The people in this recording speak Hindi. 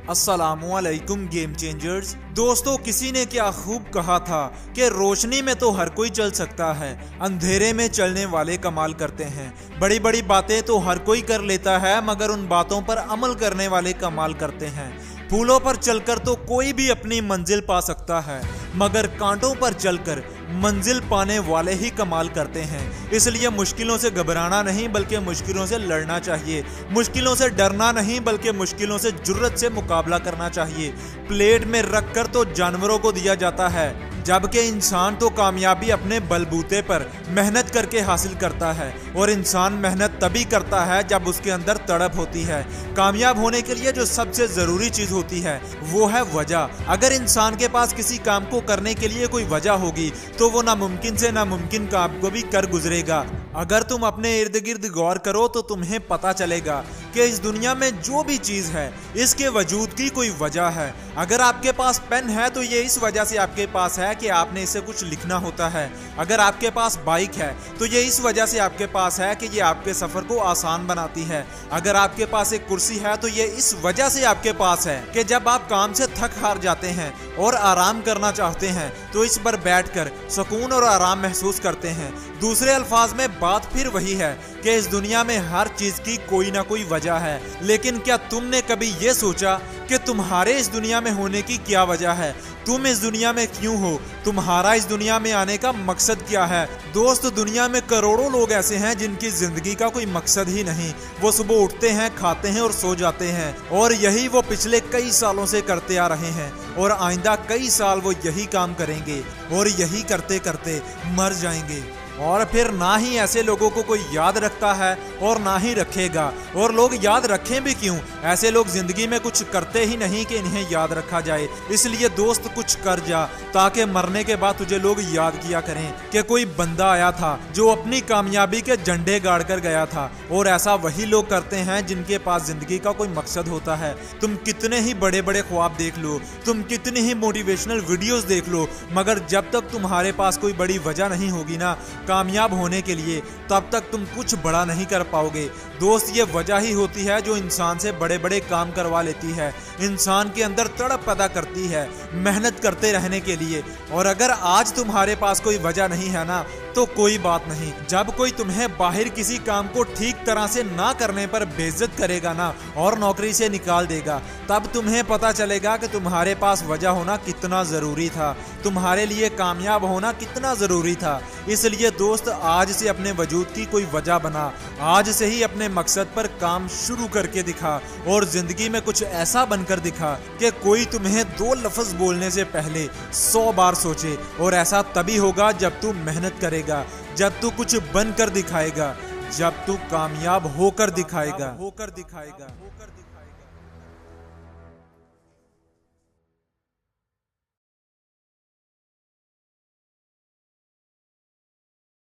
अस्सलामुअलैकुम गेम चेंजर्स। दोस्तों, किसी ने क्या खूब कहा था कि रोशनी में तो हर कोई चल सकता है, अंधेरे में चलने वाले कमाल करते हैं। बड़ी बड़ी बातें तो हर कोई कर लेता है, मगर उन बातों पर अमल करने वाले कमाल करते हैं। फूलों पर चलकर तो कोई भी अपनी मंजिल पा सकता है, मगर कांटों पर चलकर मंजिल पाने वाले ही कमाल करते हैं। इसलिए मुश्किलों से घबराना नहीं, बल्कि मुश्किलों से लड़ना चाहिए। मुश्किलों से डरना नहीं, बल्कि मुश्किलों से जुर्रत से मुकाबला करना चाहिए। प्लेट में रखकर तो जानवरों को दिया जाता है, जबकि इंसान तो कामयाबी अपने बलबूते पर मेहनत करके हासिल करता है। और इंसान मेहनत तभी करता है जब उसके अंदर तड़प होती है। कामयाब होने के लिए जो सबसे ज़रूरी चीज़ होती है वो है वजह। अगर इंसान के पास किसी काम को करने के लिए कोई वजह होगी तो वो नामुमकिन से नामुमकिन काम को भी कर गुजरेगा। अगर तुम अपने इर्द गिर्द गौर करो तो तुम्हें पता चलेगा कि इस दुनिया में जो भी चीज़ है इसके वजूद की कोई वजह है। अगर आपके पास पेन है तो ये इस वजह से आपके पास है कि आपने इसे कुछ लिखना होता है। अगर आपके पास बाइक है तो ये इस वजह से आपके पास है कि ये आपके सफ़र को आसान बनाती है। अगर आपके पास एक कुर्सी है तो ये इस वजह से आपके पास है कि जब आप काम से थक हार जाते हैं और आराम करना चाहते हैं तो इस पर बैठकर सुकून और आराम महसूस करते हैं। दूसरे अल्फाज में बात फिर वही है कि इस दुनिया में हर चीज़ की कोई ना कोई वजह है। लेकिन क्या तुमने कभी ये सोचा कि तुम्हारे इस दुनिया में होने की क्या वजह है? तुम इस दुनिया में क्यों हो? तुम्हारा इस दुनिया में आने का मकसद क्या है? दोस्त, दुनिया में करोड़ों लोग ऐसे हैं जिनकी जिंदगी का कोई मकसद ही नहीं। वो सुबह उठते हैं, खाते हैं और सो जाते हैं, और यही वो पिछले कई सालों से करते आ रहे हैं, और आइंदा कई साल वो यही काम करेंगे और यही करते करते मर जाएंगे। और फिर ना ही ऐसे लोगों को कोई याद रखता है और ना ही रखेगा। और लोग याद रखें भी क्यों? ऐसे लोग जिंदगी में कुछ करते ही नहीं कि इन्हें याद रखा जाए। इसलिए दोस्त, कुछ कर जा ताकि मरने के बाद तुझे लोग याद किया करें कि कोई बंदा आया था जो अपनी कामयाबी के झंडे गाड़ कर गया था। और ऐसा वही लोग करते हैं जिनके पास जिंदगी का कोई मकसद होता है। तुम कितने ही बड़े बड़े ख्वाब देख लो, तुम कितनी ही मोटिवेशनल वीडियोस देख लो, मगर जब तक तुम्हारे पास कोई बड़ी वजह नहीं होगी ना कामयाब होने के लिए, तब तक तुम कुछ बड़ा नहीं कर पाओगे। दोस्त, ये वजह ही होती है जो इंसान से बड़े बड़े काम करवा लेती है, इंसान के अंदर तड़प पैदा करती है मेहनत करते रहने के लिए। और अगर आज तुम्हारे पास कोई वजह नहीं है ना, तो कोई बात नहीं। जब कोई तुम्हें बाहर किसी काम को ठीक तरह से ना करने पर बेइज्जत करेगा ना और नौकरी से निकाल देगा, तब तुम्हें पता चलेगा कि तुम्हारे पास वजह होना कितना ज़रूरी था, तुम्हारे लिए कामयाब होना कितना ज़रूरी था। इसलिए दोस्त, आज से अपने वजूद की कोई वजह बना, आज से ही अपने मकसद पर काम शुरू करके दिखा, और ज़िंदगी में कुछ ऐसा बनकर दिखा कि कोई तुम्हें 2 लफ्ज़ बोलने से पहले 100 बार सोचे। और ऐसा तभी होगा जब तू मेहनत करेगा, जब तू कुछ बनकर दिखाएगा, जब तू कामयाब होकर दिखाएगा।